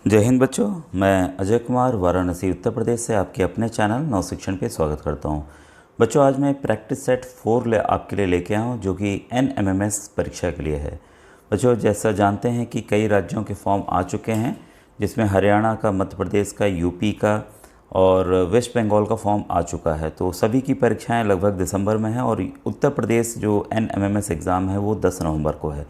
जय हिंद बच्चों। मैं अजय कुमार वाराणसी उत्तर प्रदेश से आपके अपने चैनल नव शिक्षण पे स्वागत करता हूं। बच्चों, आज मैं प्रैक्टिस सेट 4 आपके लिए लेके आया हूं, जो कि NMMS परीक्षा के लिए है। बच्चों, जैसा जानते हैं कि कई राज्यों के फॉर्म आ चुके हैं, जिसमें हरियाणा का, मध्य प्रदेश का, यूपी का और वेस्ट बंगाल का फॉर्म आ चुका है। तो सभी की परीक्षाएँ लगभग दिसंबर में हैं और उत्तर प्रदेश जो NMMS एग्ज़ाम है वो 10 नवंबर को है।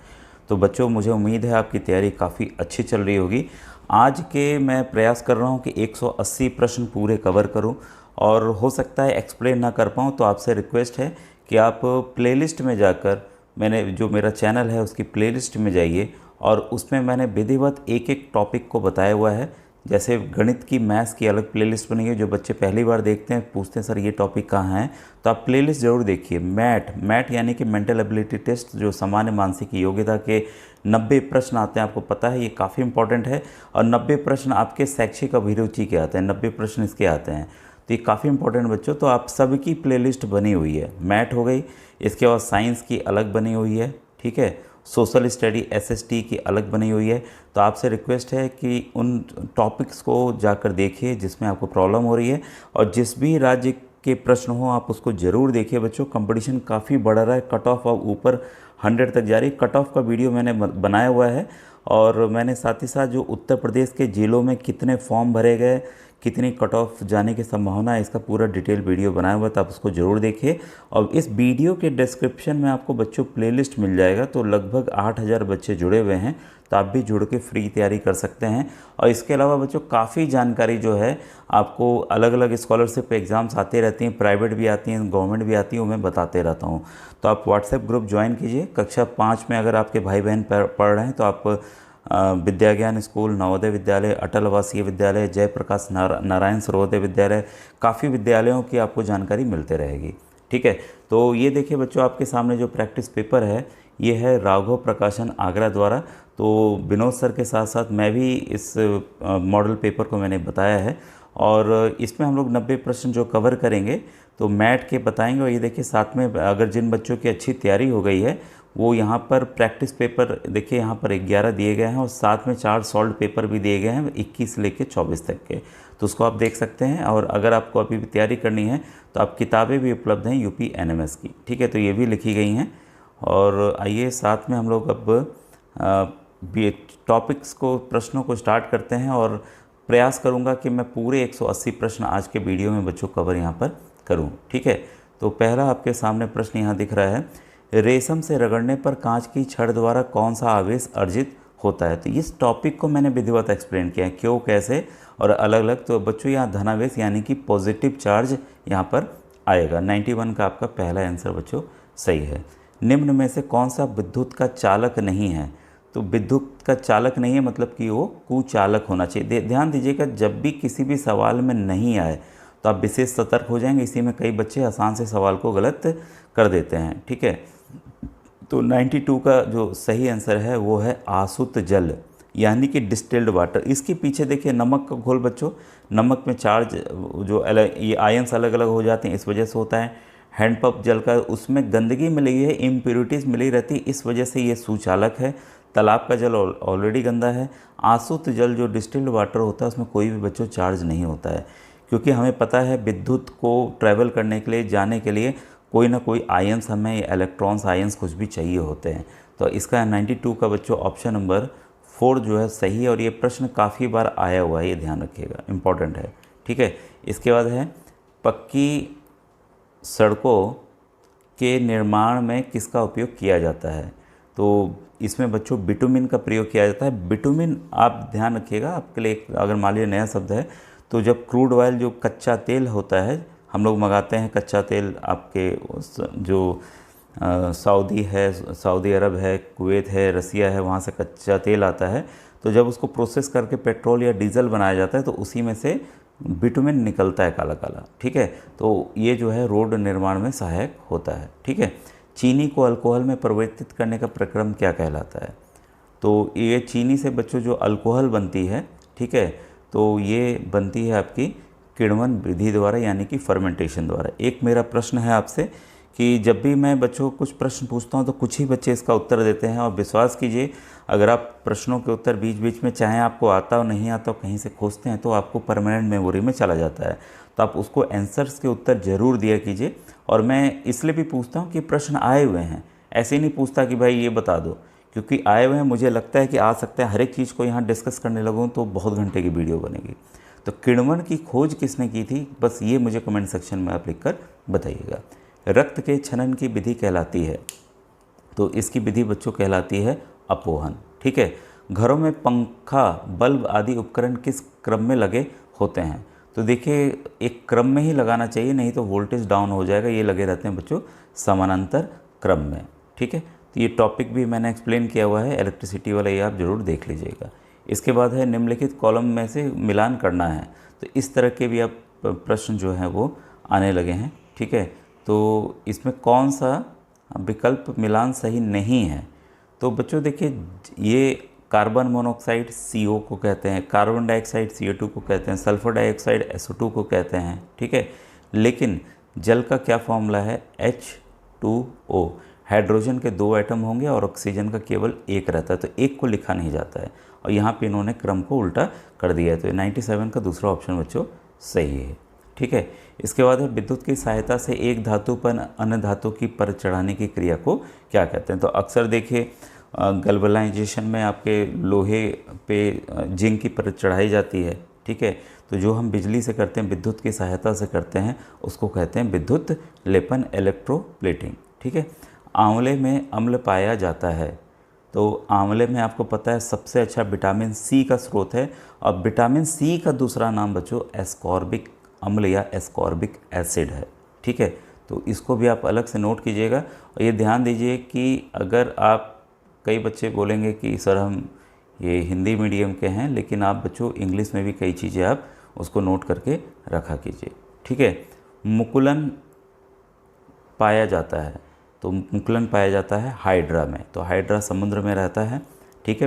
तो बच्चों, मुझे उम्मीद है आपकी तैयारी काफ़ी अच्छी चल रही होगी। आज के मैं प्रयास कर रहा हूं कि 180 प्रश्न पूरे कवर करूं, और हो सकता है एक्सप्लेन ना कर पाऊं, तो आपसे रिक्वेस्ट है कि आप प्लेलिस्ट में जाकर, मैंने जो मेरा चैनल है उसकी प्लेलिस्ट में जाइए, और उसमें मैंने विधिवत एक एक टॉपिक को बताया हुआ है। जैसे गणित की, मैथ्स की अलग प्लेलिस्ट बनी है। जो बच्चे पहली बार देखते हैं, पूछते हैं सर ये टॉपिक कहाँ है, तो आप प्लेलिस्ट ज़रूर देखिए। मैट यानी कि मेंटल एबिलिटी टेस्ट, जो सामान्य मानसिक योग्यता के 90 प्रश्न आते हैं, आपको पता है ये काफ़ी इंपॉर्टेंट है। और 90 प्रश्न आपके शैक्षिक अभिरुचि के आते हैं, 90 प्रश्न इसके आते हैं, तो ये काफ़ी इंपॉर्टेंट बच्चों। तो आप सबकी प्लेलिस्ट बनी हुई है। मैथ हो गई, इसके बाद साइंस की अलग बनी हुई है, ठीक है। सोशल स्टडी SST की अलग बनी हुई है। तो आपसे रिक्वेस्ट है कि उन टॉपिक्स को जाकर देखिए जिसमें आपको प्रॉब्लम हो रही है, और जिस भी राज्य के प्रश्न हो आप उसको ज़रूर देखिए। बच्चों, कंपटीशन काफ़ी बढ़ रहा है, कट ऑफ अब ऊपर 100 तक जा रही है। कट ऑफ का वीडियो मैंने बनाया हुआ है, और मैंने साथ ही साथ जो उत्तर प्रदेश के ज़िलों में कितने फॉर्म भरे गए, कितनी कट ऑफ जाने की संभावना है, इसका पूरा डिटेल वीडियो बनाया हुआ है, तो आप उसको ज़रूर देखिए। और इस वीडियो के डिस्क्रिप्शन में आपको बच्चों प्लेलिस्ट मिल जाएगा। तो लगभग 8000 बच्चे जुड़े हुए हैं, तो आप भी जुड़ के फ्री तैयारी कर सकते हैं। और इसके अलावा बच्चों, काफ़ी जानकारी जो है आपको, अलग अलग स्कॉलरशिप एग्ज़ाम्स आते रहती हैं, प्राइवेट भी आती हैं, गवर्नमेंट भी आती हैं, वो मैं बताते रहता हूँ। तो आप व्हाट्सएप ग्रुप ज्वाइन कीजिए। कक्षा 5 में अगर आपके भाई बहन पढ़ रहे हैं, तो आप विद्या ज्ञान स्कूल, नवोदय विद्यालय, अटल आवासीय विद्यालय, जयप्रकाश नारायण सर्वोदय विद्यालय, काफ़ी विद्यालयों की आपको जानकारी मिलते रहेगी, ठीक है। तो ये देखिए बच्चों, आपके सामने जो प्रैक्टिस पेपर है, ये है राघव प्रकाशन आगरा द्वारा। तो विनोद सर के साथ साथ मैं भी इस मॉडल पेपर को मैंने बताया है, और इसमें हम लोग 90 प्रश्न जो कवर करेंगे, तो मैट के बताएंगे। और ये देखिए, साथ में अगर जिन बच्चों की अच्छी तैयारी हो गई है, वो यहाँ पर प्रैक्टिस पेपर देखिए, यहाँ पर 11 दिए गए हैं, और साथ में 4 सॉल्व पेपर भी दिए गए हैं, 21 से लेकर 24 तक के। तो उसको आप देख सकते हैं। और अगर आपको अभी भी तैयारी करनी है, तो आप किताबें भी उपलब्ध हैं UP NMS की, ठीक है, तो ये भी लिखी गई हैं। और आइए साथ में हम लोग अब टॉपिक्स को, प्रश्नों को स्टार्ट करते हैं, और प्रयास करूंगा कि मैं पूरे 180 प्रश्न आज के वीडियो में बच्चों कवर यहाँ पर करूं, ठीक है। तो पहला आपके सामने प्रश्न यहाँ दिख रहा है, रेशम से रगड़ने पर कांच की छड़ द्वारा कौन सा आवेश अर्जित होता है। तो इस टॉपिक को मैंने विधिवत एक्सप्लेन किया है, क्यों, कैसे और अलग अलग। तो बच्चों, यहाँ धनावेश यानी कि पॉजिटिव चार्ज यहाँ पर आएगा। 91 का आपका पहला आंसर बच्चों सही है। निम्न में से कौन सा विद्युत का चालक नहीं है। तो विद्युत का चालक नहीं है मतलब कि वो कुचालक होना चाहिए। ध्यान दीजिएगा, जब भी किसी भी सवाल में नहीं आए तो आप विशेष सतर्क हो जाएंगे। इसी में कई बच्चे आसान से सवाल को गलत कर देते हैं, ठीक है। तो 92 का जो सही आंसर है वो है आसुत जल, यानी कि डिस्टिल्ड वाटर। इसके पीछे देखिए नमक का घोल बच्चों, नमक में चार्ज जो अलग, ये आयंस अलग अलग हो जाते हैं, इस वजह से होता है। हैंडपंप जल का, उसमें गंदगी मिली है, इम्प्योरिटीज़ मिली रहती है, इस वजह से ये सुचालक है। तालाब का जल ऑलरेडी गंदा है। आसुत जल जो डिस्टिल्ड वाटर होता है, उसमें कोई भी बच्चों चार्ज नहीं होता है, क्योंकि हमें पता है विद्युत को ट्रैवल करने के लिए, जाने के लिए कोई ना कोई आयंस, हमें इलेक्ट्रॉन्स, आयंस कुछ भी चाहिए होते हैं। तो इसका 92 का बच्चों ऑप्शन नंबर 4 जो है सही है। और ये प्रश्न काफ़ी बार आया हुआ है, ये ध्यान रखिएगा, इम्पॉर्टेंट है, ठीक है। इसके बाद है, पक्की सड़कों के निर्माण में किसका उपयोग किया जाता है। तो इसमें बच्चों बिटुमिन का प्रयोग किया जाता है। बिटुमिन आप ध्यान रखिएगा, आपके लिए अगर मान लीजिए नया शब्द है, तो जब क्रूड ऑयल जो कच्चा तेल होता है, हम लोग मंगाते हैं कच्चा तेल, आपके जो सऊदी है, सऊदी अरब है, कुवैत है, रसिया है, वहाँ से कच्चा तेल आता है। तो जब उसको प्रोसेस करके पेट्रोल या डीजल बनाया जाता है, तो उसी में से बिटुमिन निकलता है काला काला, ठीक है। तो ये जो है रोड निर्माण में सहायक होता है, ठीक है। चीनी को अल्कोहल में परिवर्तित करने का प्रक्रम क्या कहलाता है। तो ये चीनी से बच्चों जो अल्कोहल बनती है, ठीक है, तो ये बनती है आपकी किण्वन विधि द्वारा, यानी कि फर्मेंटेशन द्वारा। एक मेरा प्रश्न है आपसे कि जब भी मैं बच्चों को कुछ प्रश्न पूछता हूं तो कुछ ही बच्चे इसका उत्तर देते हैं, और विश्वास कीजिए अगर आप प्रश्नों के उत्तर बीच बीच में चाहे आपको आता हो नहीं आता हो कहीं से खोजते हैं तो आपको परमानेंट मेमोरी में चला जाता है। तो आप उसको आंसर्स के उत्तर ज़रूर दिया कीजिए। और मैं इसलिए भी पूछता हूँ कि प्रश्न आए हुए हैं, ऐसे ही नहीं पूछता कि भाई ये बता दो, क्योंकि आए हुए हैं मुझे लगता है कि आ सकता है हर एक चीज़ को यहाँ डिस्कस करने लगूँ तो बहुत घंटे की वीडियो बनेगी। तो किण्वन की खोज किसने की थी, बस ये मुझे कमेंट सेक्शन में आप लिखकर बताइएगा। रक्त के छनन की विधि कहलाती है, तो इसकी विधि बच्चों कहलाती है अपोहन। ठीक है। घरों में पंखा, बल्ब आदि उपकरण किस क्रम में लगे होते हैं, तो देखिए एक क्रम में ही लगाना चाहिए, नहीं तो वोल्टेज डाउन हो जाएगा। ये लगे रहते हैं बच्चों समानांतर क्रम में। ठीक है। तो ये टॉपिक भी मैंने एक्सप्लेन किया हुआ है इलेक्ट्रिसिटी वाला, ये आप ज़रूर देख लीजिएगा। इसके बाद है निम्नलिखित कॉलम में से मिलान करना है, तो इस तरह के भी आप प्रश्न जो हैं वो आने लगे हैं। ठीक है। तो इसमें कौन सा विकल्प मिलान सही नहीं है, तो बच्चों देखिए ये कार्बन मोनोऑक्साइड CO को कहते हैं, कार्बन डाइऑक्साइड CO2 को कहते हैं, सल्फर डाइऑक्साइड SO2 को कहते हैं। ठीक है। लेकिन जल का क्या फॉर्मूला है, H2O। हाइड्रोजन के 2 एटम होंगे और ऑक्सीजन का केवल 1 रहता है, तो एक को लिखा नहीं जाता है, और यहाँ पे इन्होंने क्रम को उल्टा कर दिया है। तो 97 का दूसरा ऑप्शन बच्चों सही है। ठीक है। इसके बाद है विद्युत की सहायता से एक धातु पर अन्य धातु की परत चढ़ाने की क्रिया को क्या कहते हैं, तो अक्सर देखिए गैल्वेनाइजेशन में आपके लोहे पे जिंक की परत चढ़ाई जाती है। ठीक है। तो जो हम बिजली से करते हैं, विद्युत की सहायता से करते हैं, उसको कहते हैं विद्युत लेपन, इलेक्ट्रोप्लेटिंग। ठीक है। आंवले में अम्ल पाया जाता है, तो आंवले में आपको पता है सबसे अच्छा विटामिन C का स्रोत है, और विटामिन C का दूसरा नाम बच्चों एस्कॉर्बिक अम्ल या एस्कॉर्बिक एसिड है। ठीक है। तो इसको भी आप अलग से नोट कीजिएगा। और ये ध्यान दीजिए कि अगर आप, कई बच्चे बोलेंगे कि सर हम ये हिंदी मीडियम के हैं, लेकिन आप बच्चों इंग्लिश में भी कई चीज़ें आप उसको नोट करके रखा कीजिए। ठीक है। मुकुलन पाया जाता है, तो मुकुलन पाया जाता है हाइड्रा में, तो हाइड्रा समुद्र में रहता है। ठीक है।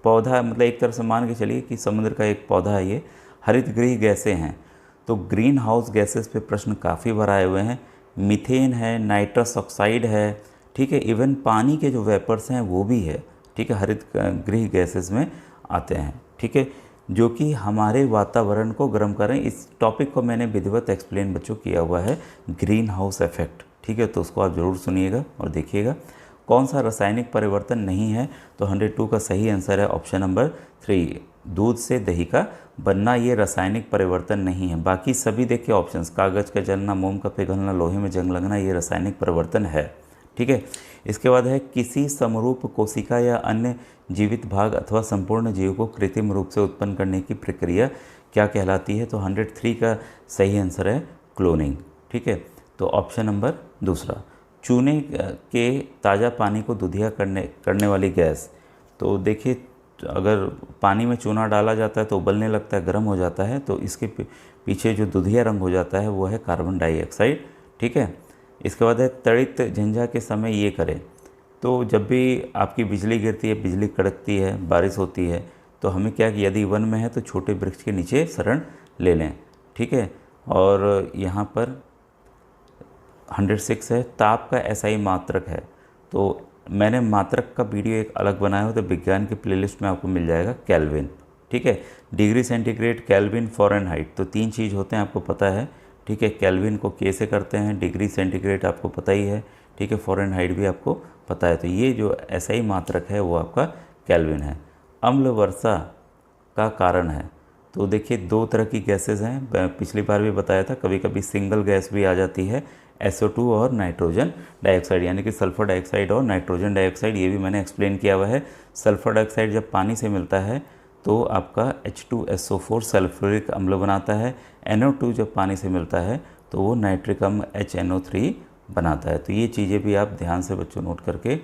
पौधा मतलब एक तरह से मान के चलिए कि समुद्र का एक पौधा है ये। हरित गृह गैसें हैं, तो ग्रीन हाउस गैसेस पे प्रश्न काफ़ी बार आए हुए हैं। मीथेन है, नाइट्रस ऑक्साइड है। ठीक है। इवन पानी के जो वेपर्स हैं वो भी है। ठीक है। हरित गृह गैसेस में आते हैं। ठीक है। जो कि हमारे वातावरण को गर्म करें। इस टॉपिक को मैंने विधिवत एक्सप्लेन बच्चों किया हुआ है, ग्रीन हाउस इफेक्ट। ठीक है। तो उसको आप ज़रूर सुनिएगा और देखिएगा। कौन सा रासायनिक परिवर्तन नहीं है, तो 102 का सही आंसर है ऑप्शन नंबर 3, दूध से दही का बनना। ये रासायनिक परिवर्तन नहीं है। बाकी सभी देखिए ऑप्शंस, कागज़ का जलना, मोम का पिघलना, लोहे में जंग लगना, ये रासायनिक परिवर्तन है। ठीक है। इसके बाद है किसी समरूप कोशिका या अन्य जीवित भाग अथवा संपूर्ण जीव को कृत्रिम रूप से उत्पन्न करने की प्रक्रिया क्या कहलाती है, तो 103 का सही आंसर है क्लोनिंग। ठीक है। तो ऑप्शन नंबर दूसरा। चूने के ताज़ा पानी को दुधिया करने वाली गैस, तो देखिए अगर पानी में चूना डाला जाता है तो उबलने लगता है, गर्म हो जाता है, तो इसके पीछे जो दुधिया रंग हो जाता है वो है कार्बन डाइऑक्साइड। ठीक है। इसके बाद है तड़ित झंझा के समय ये करें, तो जब भी आपकी बिजली गिरती है, बिजली कड़कती है, बारिश होती है, तो हमें क्या कि यदि वन में है तो छोटे वृक्ष के नीचे शरण ले लें। ठीक है। और यहाँ पर 106 है, ताप का SI मात्रक है, तो मैंने मात्रक का वीडियो एक अलग बनाया हो, तो विज्ञान की प्लेलिस्ट में आपको मिल जाएगा, केल्विन। ठीक है। डिग्री सेंटीग्रेड, केल्विन, फ़ारेनहाइट, तो 3 चीज़ होते हैं, आपको पता है। ठीक है। केल्विन को K से करते हैं, डिग्री सेंटीग्रेड आपको पता ही है। ठीक है। फ़ारेनहाइट भी आपको पता है। तो ये जो SI मात्रक है वो आपका केल्विन है। अम्ल वर्षा का कारण है, तो देखिए 2 तरह की गैसेज हैं, पिछली बार भी बताया था, कभी कभी सिंगल गैस भी आ जाती है, SO2 और नाइट्रोजन डाइऑक्साइड, यानी कि सल्फर डाइऑक्साइड और नाइट्रोजन डाइऑक्साइड, ये भी मैंने एक्सप्लेन किया हुआ है। सल्फर डाइऑक्साइड जब पानी से मिलता है तो आपका H2SO4 सल्फ्यूरिक अम्ल बनाता है। NO2 जब पानी से मिलता है तो वो नाइट्रिक अम्ल HNO3 बनाता है। तो ये चीज़ें भी आप ध्यान से बच्चों नोट करके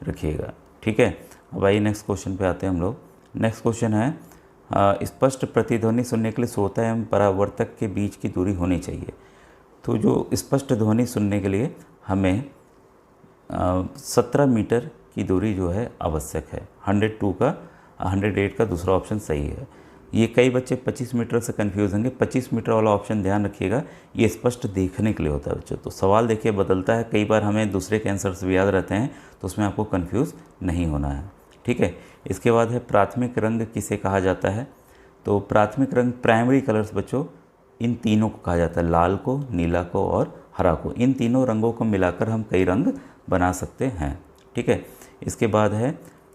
रखिएगा। ठीक है। अब आइए नेक्स्ट क्वेश्चन पे आते हैं हम लोग। नेक्स्ट क्वेश्चन है, स्पष्ट प्रतिध्वनि सुनने के लिए श्रोता एवं परावर्तक के बीच की दूरी होनी चाहिए। तो जो स्पष्ट ध्वनि सुनने के लिए हमें 17 मीटर की दूरी जो है आवश्यक है। 108 का दूसरा ऑप्शन सही है। ये कई बच्चे 25 मीटर से कन्फ्यूज होंगे। 25 मीटर वाला ऑप्शन ध्यान रखिएगा, ये स्पष्ट देखने के लिए होता है बच्चों। तो सवाल देखिए बदलता है, कई बार हमें दूसरे के आंसर्स भी याद रहते हैं, तो उसमें आपको कन्फ्यूज़ नहीं होना है। ठीक है, इसके बाद है प्राथमिक रंग किसे कहा जाता है। तो प्राथमिक रंग प्राइमरी कलर्स बच्चों इन तीनों को कहा जाता है, लाल को, नीला को और हरा को। इन तीनों रंगों को मिलाकर हम कई रंग बना सकते हैं। ठीक है, इसके बाद है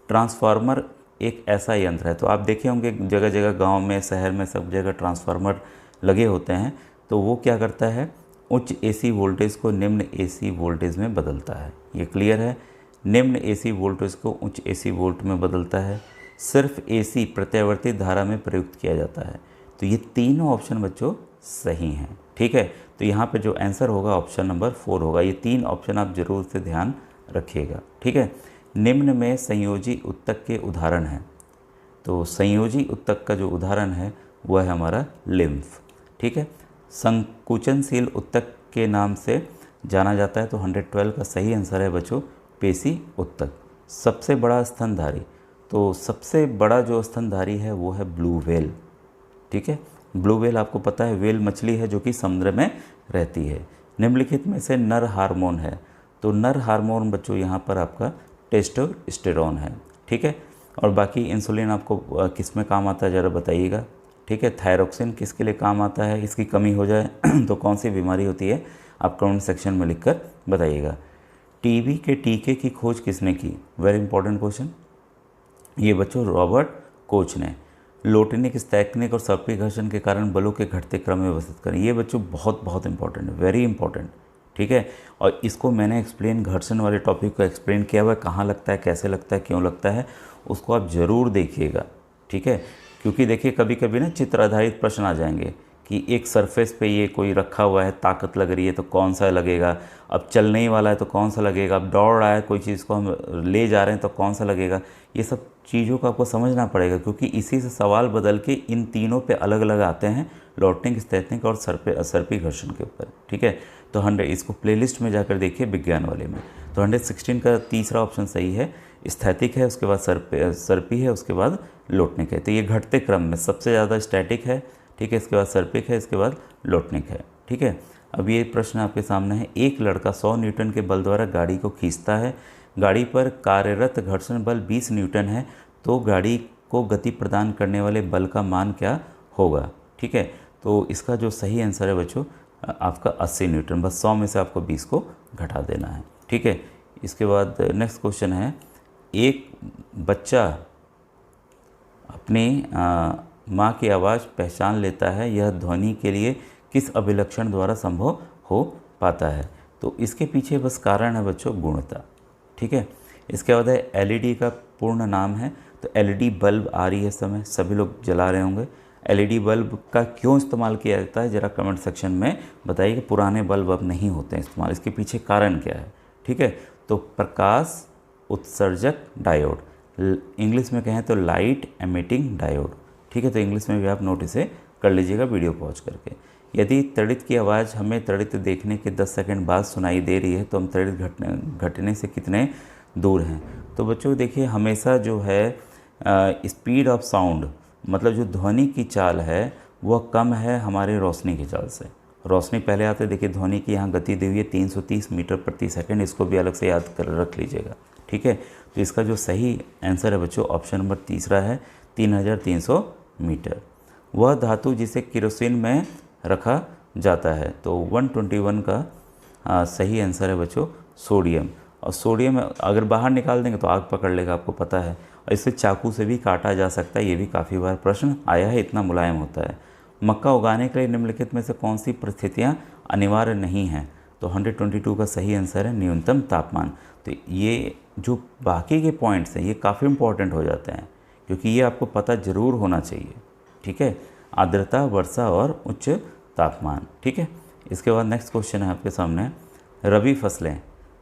ट्रांसफार्मर एक ऐसा यंत्र है। तो आप देखे होंगे जगह जगह गांव में, शहर में, सब जगह ट्रांसफार्मर लगे होते हैं। तो वो क्या करता है, उच्च एसी वोल्टेज को निम्न एसी वोल्टेज में बदलता है। ये क्लियर है, निम्न एसी वोल्टेज को उच्च एसी वोल्ट में बदलता है। सिर्फ एसी प्रत्यावर्ती धारा में प्रयुक्त किया जाता है। तो ये तीनों ऑप्शन बच्चों सही हैं। ठीक है, तो यहाँ पे जो आंसर होगा ऑप्शन नंबर 4 होगा। ये 3 ऑप्शन आप जरूर से ध्यान रखिएगा। ठीक है, निम्न में संयोजी उत्तक के उदाहरण हैं। तो संयोजी उत्तक का जो उदाहरण है वह है हमारा लिम्फ। ठीक है, संकुचनशील उत्तक के नाम से जाना जाता है। तो 112 का सही आंसर है बच्चों पेशी उत्तक। सबसे बड़ा स्तनधारी, तो सबसे बड़ा जो स्तनधारी है वो है ब्लू व्हेल। ठीक है, ब्लू व्हेल आपको पता है व्हेल मछली है जो कि समुद्र में रहती है। निम्नलिखित में से नर हार्मोन है। तो नर हार्मोन बच्चों यहाँ पर आपका टेस्टोस्टेरोन है। ठीक है, और बाकी इंसुलिन आपको किस में काम आता है ज़रा बताइएगा। ठीक है, थायरोक्सिन किसके लिए काम आता है, इसकी कमी हो जाए तो कौन सी बीमारी होती है, आप कमेंट सेक्शन में लिखकर बताइएगा। टीबी के टीके की खोज किसने की, वेरी इंपॉर्टेंट क्वेश्चन। ये बच्चों रॉबर्ट कोच ने। लोटनिक, स्टैक्निक और सर्पी घर्षण के कारण बलों के घटते क्रम में व्यवस्थित करें। ये बच्चों बहुत बहुत इंपॉर्टेंट है, वेरी इंपॉर्टेंट। ठीक है, और इसको मैंने एक्सप्लेन, घर्षण वाले टॉपिक को एक्सप्लेन किया हुआ है, कहाँ लगता है, कैसे लगता है, क्यों लगता है, उसको आप ज़रूर देखिएगा। ठीक है, क्योंकि देखिए कभी कभी ना चित्र आधारित प्रश्न आ जाएंगे कि एक सरफेस पे ये कोई रखा हुआ है, ताकत लग रही है तो कौन सा लगेगा, अब चलने ही वाला है तो कौन सा लगेगा, अब दौड़ रहा है कोई चीज़ को हम ले जा रहे हैं तो कौन सा लगेगा। ये सब चीज़ों को आपको समझना पड़ेगा, क्योंकि इसी से सवाल बदल के इन तीनों पे अलग अलग आते हैं, लॉटनिक, स्टैटिक और सर्पी घर्षण के ऊपर। ठीक है, तो 100 इसको प्लेलिस्ट में जाकर देखिए विज्ञान वाले में। तो 116 का तीसरा ऑप्शन सही है, स्थैतिक है, उसके बाद सर्पी है, उसके बाद लोटनिक है। तो ये घटते क्रम में सबसे ज़्यादा स्टैटिक है। ठीक है, इसके बाद सर्पिक है, इसके बाद लोटनिक है। ठीक है, अब ये प्रश्न आपके सामने है। एक लड़का 100 न्यूटन के बल द्वारा गाड़ी को खींचता है। गाड़ी पर कार्यरत घर्षण बल 20 न्यूटन है, तो गाड़ी को गति प्रदान करने वाले बल का मान क्या होगा। ठीक है, तो इसका जो सही आंसर है बच्चों आपका 80 न्यूटन। बस 100 में से आपको 20 को घटा देना है। ठीक है, इसके बाद नेक्स्ट क्वेश्चन है, एक बच्चा अपनी माँ की आवाज़ पहचान लेता है, यह ध्वनि के लिए किस अभिलक्षण द्वारा संभव हो पाता है। तो इसके पीछे बस कारण है बच्चों गुणता। ठीक है, इसके बाद है एलईडी का पूर्ण नाम है। तो एलईडी बल्ब आ रही है इस समय, सभी लोग जला रहे होंगे। एलईडी बल्ब का क्यों इस्तेमाल किया जाता है ज़रा कमेंट सेक्शन में बताइए। कि पुराने बल्ब अब नहीं होते हैं इस्तेमाल, इसके पीछे कारण क्या है। ठीक है, तो प्रकाश उत्सर्जक डायोड, इंग्लिश में कहें तो लाइट एमिटिंग डायोड। ठीक है, तो इंग्लिश में भी आप नोट इसे कर लीजिएगा वीडियो पॉज करके। यदि तड़ित की आवाज़ हमें तड़ित देखने के 10 सेकंड बाद सुनाई दे रही है तो हम तड़ित घटने से कितने दूर हैं। तो बच्चों देखिए हमेशा जो है स्पीड ऑफ साउंड, मतलब जो ध्वनि की चाल है वह कम है हमारे रोशनी की चाल से। रोशनी पहले आते देखिए, ध्वनि की यहाँ गति दी हुई है 330 मीटर प्रति सेकंड, इसको भी अलग से याद कर रख लीजिएगा। ठीक है, तो इसका जो सही आंसर है बच्चों ऑप्शन नंबर तीसरा है 3300 मीटर। वह धातु जिसे केरोसिन में रखा जाता है। तो 121 का सही आंसर है बच्चों सोडियम। और सोडियम अगर बाहर निकाल देंगे तो आग पकड़ लेगा, आपको पता है। और इसे चाकू से भी काटा जा सकता है, ये भी काफ़ी बार प्रश्न आया है, इतना मुलायम होता है। मक्का उगाने के लिए निम्नलिखित में से कौन सी परिस्थितियाँ अनिवार्य नहीं हैं। तो 122 का सही आंसर है न्यूनतम तापमान। तो ये जो बाकी के पॉइंट्स हैं ये काफ़ी इंपॉर्टेंट हो जाते हैं, क्योंकि ये आपको पता ज़रूर होना चाहिए। ठीक है, आर्द्रता, वर्षा और उच्च तापमान। ठीक है, इसके बाद नेक्स्ट क्वेश्चन है आपके सामने, रबी फसलें।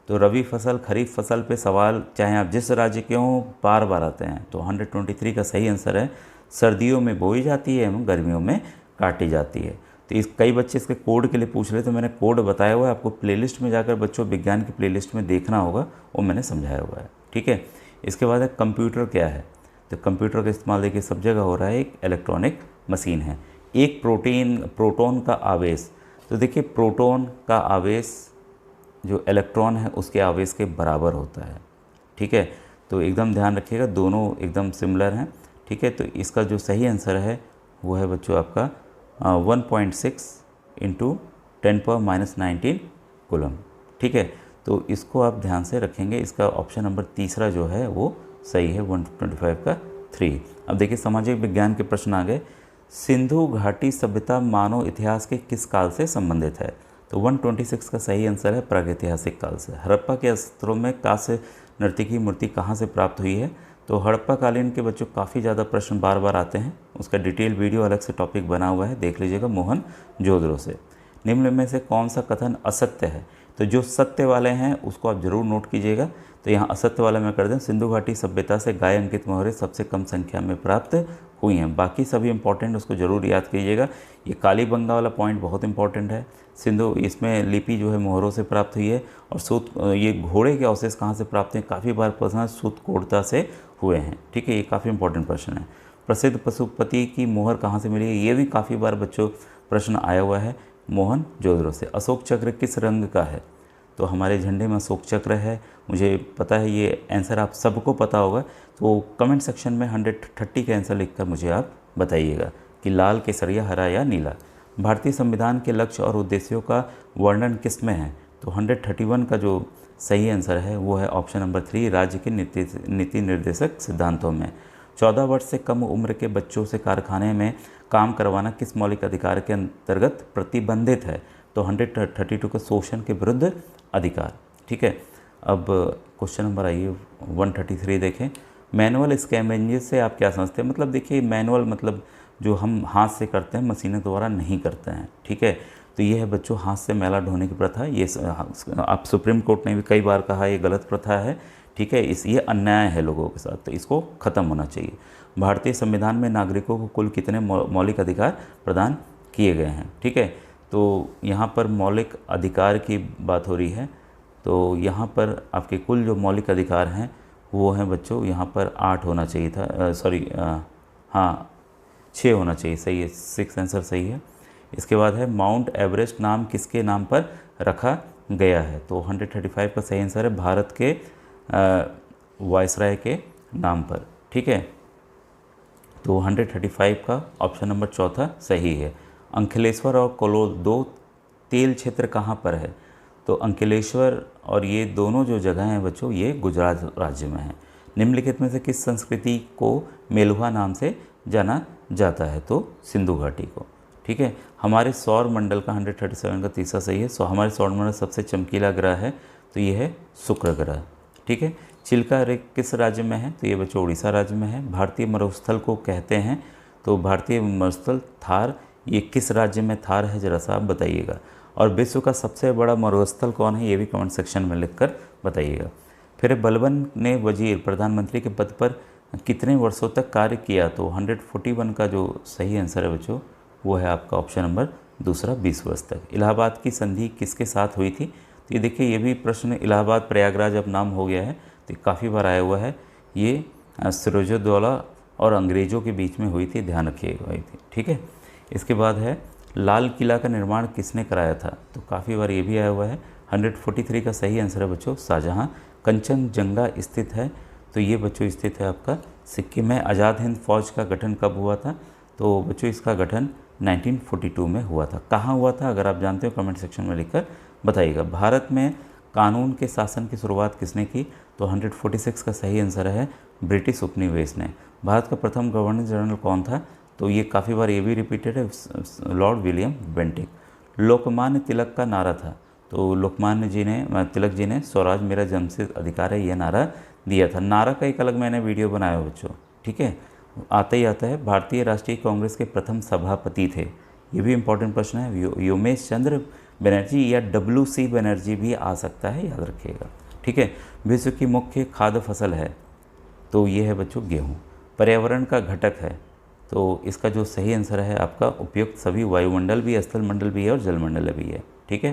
तो रबी फसल, खरीफ फसल पे सवाल चाहे आप जिस राज्य के हों बार बार आते हैं। तो 123 का सही आंसर है सर्दियों में बोई जाती है एवं गर्मियों में काटी जाती है। तो इस कई बच्चे इसके कोड के लिए पूछ रहे, तो मैंने कोड बताया हुआ है, आपको प्लेलिस्ट में जाकर बच्चों विज्ञान की प्लेलिस्ट में देखना होगा, वो मैंने समझाया हुआ है। ठीक है, इसके बाद है कंप्यूटर क्या है। तो कंप्यूटर का इस्तेमाल देखिए सब जगह हो रहा है, एक इलेक्ट्रॉनिक मशीन है। एक प्रोटॉन का आवेश, तो देखिए प्रोटॉन का आवेश जो इलेक्ट्रॉन है उसके आवेश के बराबर होता है। ठीक है, तो एकदम ध्यान रखिएगा, दोनों एकदम सिमिलर हैं। ठीक है, तो इसका जो सही आंसर है वो है बच्चों आपका 1.6 इंटू 10⁻19 कूलम। ठीक है, तो इसको आप ध्यान से रखेंगे। इसका ऑप्शन नंबर तीसरा जो है वो सही है, 125 का 3। अब देखिए सामाजिक विज्ञान के प्रश्न आ गए। सिंधु घाटी सभ्यता मानव इतिहास के किस काल से संबंधित है? तो 126 का सही आंसर है प्रागैतिहासिक काल से। हड़प्पा के अस्त्रों में कांस्य नर्तकी मूर्ति कहाँ से प्राप्त हुई है? तो हड़प्पा कालीन के बच्चों काफ़ी ज़्यादा प्रश्न बार बार आते हैं, उसका डिटेल वीडियो अलग से टॉपिक बना हुआ है, देख लीजिएगा, मोहनजोदड़ो से। निम्न में से कौन सा कथन असत्य है? तो जो सत्य वाले हैं उसको आप जरूर नोट कीजिएगा। तो यहाँ असत्य वाला मैं कर दें, सिंधु घाटी सभ्यता से गाय अंकित मोहरें सबसे कम संख्या में प्राप्त हुई हैं। बाकी सभी इंपॉर्टेंट, उसको जरूर याद कीजिएगा। ये कालीबंगा वाला पॉइंट बहुत इंपॉर्टेंट है। सिंधु इसमें लिपि जो है मोहरों से प्राप्त हुई है। और सूत, ये घोड़े के अवशेष कहाँ से प्राप्त हैं? काफ़ी बार प्रश्न सूतकोड़ता से हुए हैं। ठीक है, ये काफ़ी इंपॉर्टेंट प्रश्न है। प्रसिद्ध पशुपति की मोहर कहाँ से मिली है? ये भी काफ़ी बार बच्चों प्रश्न आया हुआ है, मोहनजोदड़ो से। अशोक चक्र किस रंग का है? तो हमारे झंडे में अशोक चक्र है, मुझे पता है ये आंसर आप सबको पता होगा। तो कमेंट सेक्शन में 130 का आंसर लिखकर मुझे आप बताइएगा कि लाल, केसरिया, हरा या नीला। भारतीय संविधान के लक्ष्य और उद्देश्यों का वर्णन किस में है? तो 131 का जो सही आंसर है वो है ऑप्शन नंबर 3, राज्य के नीति निर्देशक सिद्धांतों में। 14 वर्ष से कम उम्र के बच्चों से कारखाने में काम करवाना किस मौलिक अधिकार के अंतर्गत प्रतिबंधित है? तो 132 का शोषण के विरुद्ध अधिकार। ठीक है, अब क्वेश्चन नंबर आइए 133 देखें। मैनुअल स्कैवेंजेस से आप क्या समझते हैं? मतलब देखिए मैनुअल मतलब जो हम हाथ से करते हैं, मशीनों द्वारा नहीं करते हैं। ठीक है, तो ये है बच्चों हाथ से मैला ढोने की प्रथा। ये आप सुप्रीम कोर्ट ने भी कई बार कहा ये गलत प्रथा है। ठीक है, ये अन्याय है लोगों के साथ, तो इसको ख़त्म होना चाहिए। भारतीय संविधान में नागरिकों को कुल कितने मौलिक अधिकार प्रदान किए गए हैं? ठीक है, तो यहाँ पर मौलिक अधिकार की बात हो रही है। तो यहाँ पर आपके कुल जो मौलिक अधिकार हैं वो हैं बच्चों, यहाँ पर 8 होना चाहिए था, सॉरी हाँ 6 होना चाहिए, सही है, 6 आंसर सही है। इसके बाद है माउंट एवरेस्ट नाम किसके नाम पर रखा गया है? तो 135 का सही आंसर है भारत के वायसराय के नाम पर। ठीक है, तो 135 का ऑप्शन नंबर चौथा सही है। अंकलेश्वर और कोलोल 2 तेल क्षेत्र कहाँ पर है? तो अंकलेश्वर और ये दोनों जो जगह हैं बच्चों ये गुजरात राज्य में है। निम्नलिखित में से किस संस्कृति को मेलुहा नाम से जाना जाता है? तो सिंधु घाटी को। ठीक है, हमारे सौर मंडल का 137 का तीसरा सही है। हमारे सौर मंडल सबसे चमकीला ग्रह है तो ये है शुक्र ग्रह। ठीक है, चिल्का रेख किस राज्य में है? तो ये बच्चों उड़ीसा राज्य में है। भारतीय मरुस्थल को कहते हैं? तो भारतीय मरुस्थल थार, ये किस राज्य में थार है जरा सा आप बताइएगा। और विश्व का सबसे बड़ा मरुस्थल कौन है? ये भी कमेंट सेक्शन में लिखकर बताइएगा। फिर बलबन ने वजीर प्रधानमंत्री के पद पर कितने वर्षों तक कार्य किया? तो 141 का जो सही आंसर है बच्चों वो है आपका ऑप्शन नंबर दूसरा, 20 वर्ष तक। इलाहाबाद की संधि किसके साथ हुई थी? तो ये देखिए ये भी प्रश्न, इलाहाबाद प्रयागराज अब नाम हो गया है तो काफ़ी बार आया हुआ है। ये सिराजुद्दौला और अंग्रेज़ों के बीच में हुई थी, ध्यान रखिएगा हुई थी। ठीक है, इसके बाद है लाल किला का निर्माण किसने कराया था? तो काफ़ी बार ये भी आया हुआ है। 143 का सही आंसर है बच्चों शाहजहाँ। कंचनजंगा स्थित है? तो ये बच्चों स्थित है आपका सिक्किम में। आज़ाद हिंद फौज का गठन कब हुआ था? तो बच्चों इसका गठन 1942 में हुआ था। कहाँ हुआ था अगर आप जानते हो कमेंट सेक्शन में लिखकर बताइएगा। भारत में कानून के शासन की शुरुआत किसने की? तो 146 का सही आंसर है ब्रिटिश उपनिवेश ने। भारत का प्रथम गवर्नर जनरल कौन था? तो ये काफ़ी बार ये भी रिपीटेड है, Lord William Bentinck. Lokmanya Tilak का नारा था? तो लोकमान्य जी ने, तिलक जी ने स्वराज मेरा जन्मसिद्ध अधिकार है ये नारा दिया था। नारा का एक अलग मैंने वीडियो बनाया बच्चों। ठीक है, आता ही आता है। भारतीय राष्ट्रीय कांग्रेस के प्रथम सभापति थे? ये भी इंपॉर्टेंट प्रश्न है। योमेश चंद्र बनर्जी या WC बनर्जी भी आ सकता है, याद रखिएगा। ठीक है, विश्व की मुख्य खाद्य फसल है? तो ये है बच्चों गेहूँ। पर्यावरण का घटक है? तो इसका जो सही आंसर है आपका उपयुक्त सभी, वायुमंडल भी, स्थल मंडल भी है और जलमंडल भी है। ठीक है,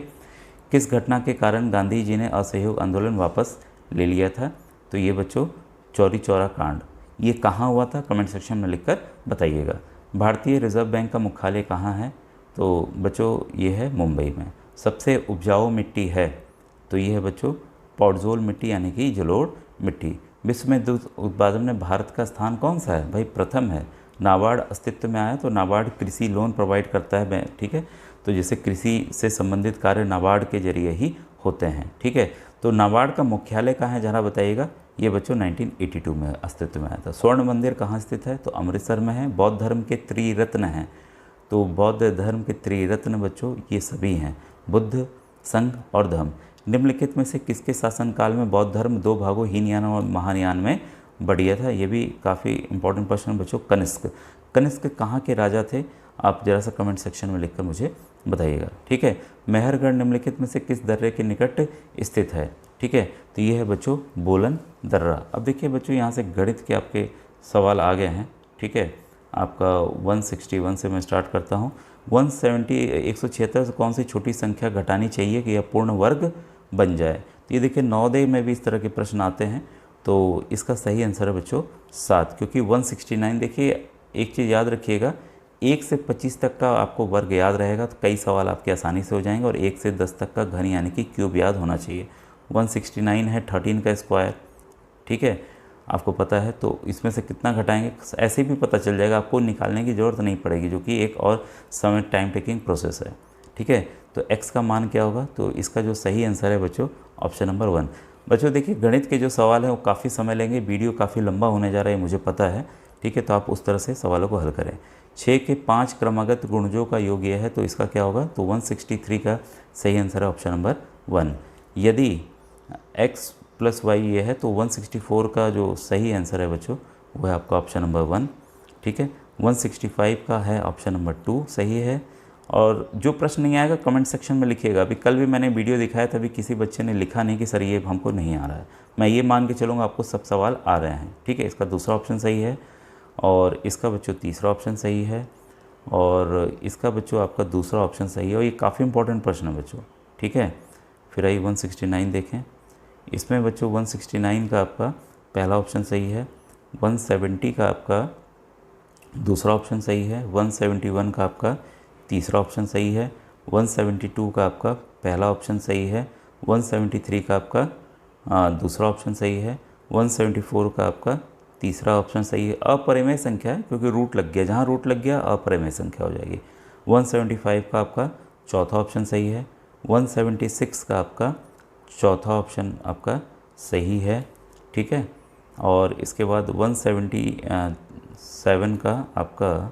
किस घटना के कारण गांधी जी ने असहयोग आंदोलन वापस ले लिया था? तो ये बच्चों चौरी चौरा कांड। ये कहाँ हुआ था, कमेंट सेक्शन में लिखकर बताइएगा। भारतीय रिजर्व बैंक का मुख्यालय कहाँ है, तो बच्चों ये है मुंबई में। सबसे उपजाऊ मिट्टी है, तो ये है बच्चों पॉडजोल मिट्टी यानी कि जलोढ़ मिट्टी। विश्व में दूध उत्पादन में भारत का स्थान कौन सा है, भाई प्रथम है। नाबार्ड अस्तित्व में आया, तो नाबार्ड कृषि लोन प्रोवाइड करता है, ठीक है। तो जैसे कृषि से संबंधित कार्य नाबार्ड के जरिए ही होते हैं, ठीक है। तो नाबार्ड का मुख्यालय कहाँ है जरा बताइएगा। ये बच्चों 1982 में अस्तित्व में आया था। स्वर्ण मंदिर कहाँ स्थित है, तो अमृतसर में है। बौद्ध धर्म के त्रिरत्न हैं, तो बौद्ध धर्म के त्रिरत्न बच्चों ये सभी हैं, बुद्ध, संघ और धम्म। निम्नलिखित में से किसके शासनकाल में बौद्ध धर्म 2 भागों हीनयान और महायान में बढ़ गया था, ये भी काफ़ी इंपॉर्टेंट प्रश्न बच्चों। कनिष्क, कनिष्क कहाँ के राजा थे, आप जरा सा कमेंट सेक्शन में लिखकर मुझे बताइएगा, ठीक है। मेहरगढ़ निम्नलिखित में से किस दर्रे के निकट स्थित है, ठीक है। तो ये है बच्चों बोलन दर्रा। अब देखिए बच्चों यहाँ से गणित के आपके सवाल आ गए हैं, ठीक है। आपका 161 से मैं स्टार्ट करता हूँ। 176 से कौन सी छोटी संख्या घटानी चाहिए कि यह पूर्ण वर्ग बन जाए। तो ये देखिए नवोदय में भी इस तरह के प्रश्न आते हैं, तो इसका सही आंसर है बच्चों 7, क्योंकि 169 देखिए एक चीज़ याद रखिएगा, 1 से 25 तक का आपको वर्ग याद रहेगा तो कई सवाल आपके आसानी से हो जाएंगे, और 1 से 10 तक का घन यानी कि क्यूब याद होना चाहिए। 169 है 13 का स्क्वायर, ठीक है, आपको पता है। तो इसमें से कितना घटाएंगे ऐसे भी पता चल जाएगा, आपको निकालने की ज़रूरत नहीं पड़ेगी, जो कि एक और समय टाइम टेकिंग प्रोसेस है, ठीक है। तो x का मान क्या होगा, तो इसका जो सही आंसर है बच्चों ऑप्शन नंबर 1। बच्चों देखिए गणित के जो सवाल हैं वो काफ़ी समय लेंगे, वीडियो काफ़ी लंबा होने जा रहा है मुझे पता है, ठीक है। तो आप उस तरह से सवालों को हल करें। 6 के 5 क्रमागत गुणजों का योग यह है, तो इसका क्या होगा, तो 163 का सही आंसर है ऑप्शन नंबर 1। यदि x + y ये है, तो 164 का जो सही आंसर है बच्चों वो है आपका ऑप्शन नंबर 1, ठीक है। 165 का है ऑप्शन नंबर 2 सही है। और जो प्रश्न नहीं आएगा कमेंट सेक्शन में लिखिएगा। अभी कल भी मैंने वीडियो दिखाया था, अभी किसी बच्चे ने लिखा नहीं कि सर ये हमको नहीं आ रहा है। मैं ये मान के चलूँगा आपको सब सवाल आ रहे हैं, ठीक है। इसका दूसरा ऑप्शन सही है, और इसका बच्चों तीसरा ऑप्शन सही है, और इसका बच्चों आपका दूसरा ऑप्शन सही है। और ये काफ़ी इंपॉर्टेंट प्रश्न है बच्चों, ठीक है। फिर आइए 169 देखें। इसमें बच्चों 169 का आपका पहला ऑप्शन सही है, 170 का आपका दूसरा ऑप्शन सही है, 171 का आपका तीसरा ऑप्शन सही है, 172 का आपका पहला ऑप्शन सही है, 173 का आपका दूसरा ऑप्शन सही है, 174 का आपका तीसरा ऑप्शन सही है। अपरिमेय संख्या है क्योंकि रूट लग गया, जहाँ रूट लग गया अपरिमेय संख्या हो जाएगी। 175 का आपका चौथा ऑप्शन सही है, 176 का आपका चौथा ऑप्शन आपका सही है, ठीक है। और इसके बाद 177 का आपका,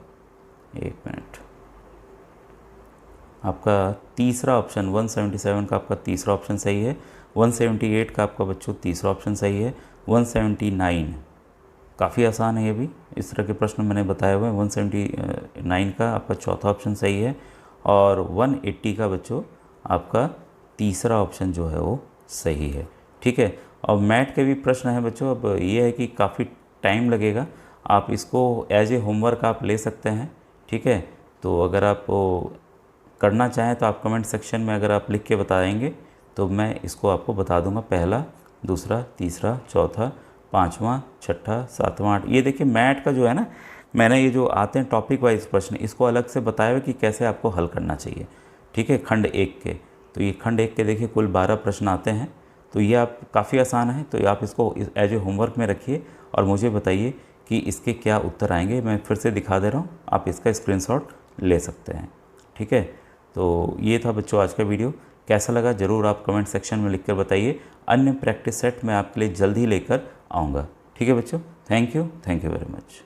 एक मिनट, आपका तीसरा ऑप्शन 177 का आपका तीसरा ऑप्शन सही है, 178 का आपका बच्चों तीसरा ऑप्शन सही है, 179 काफ़ी आसान है ये भी, इस तरह के प्रश्न मैंने बताए हुए हैं। 179 का आपका चौथा ऑप्शन सही है, और 180 का बच्चों आपका तीसरा ऑप्शन जो है वो सही है, ठीक है। और मैथ के भी प्रश्न हैं बच्चों, अब ये है कि काफ़ी टाइम लगेगा, आप इसको एज ए होमवर्क आप ले सकते हैं, ठीक है। तो अगर आप करना चाहें तो आप कमेंट सेक्शन में अगर आप लिख के बताएंगे तो मैं इसको आपको बता दूंगा, पहला, दूसरा, तीसरा, चौथा, पाँचवा, छठा, सातवां, आठ। ये देखिए मैथ का जो है ना, मैंने ये जो आते हैं टॉपिक वाइज प्रश्न, इसको अलग से बताया हुआ कि कैसे आपको हल करना चाहिए, ठीक है। खंड 1 के, तो ये खंड 1 के देखिए कुल 12 प्रश्न आते हैं, तो ये आप काफ़ी आसान है, तो आप इसको एज ए होमवर्क में रखिए और मुझे बताइए कि इसके क्या उत्तर आएंगे। मैं फिर से दिखा दे रहा हूँ, आप इसका स्क्रीनशॉट ले सकते हैं, ठीक है। तो ये था बच्चों आज का वीडियो, कैसा लगा ज़रूर आप कमेंट सेक्शन में लिखकर बताइए। अन्य प्रैक्टिस सेट मैं आपके लिए जल्द ही लेकर आऊँगा, ठीक है बच्चों। Thank you very much.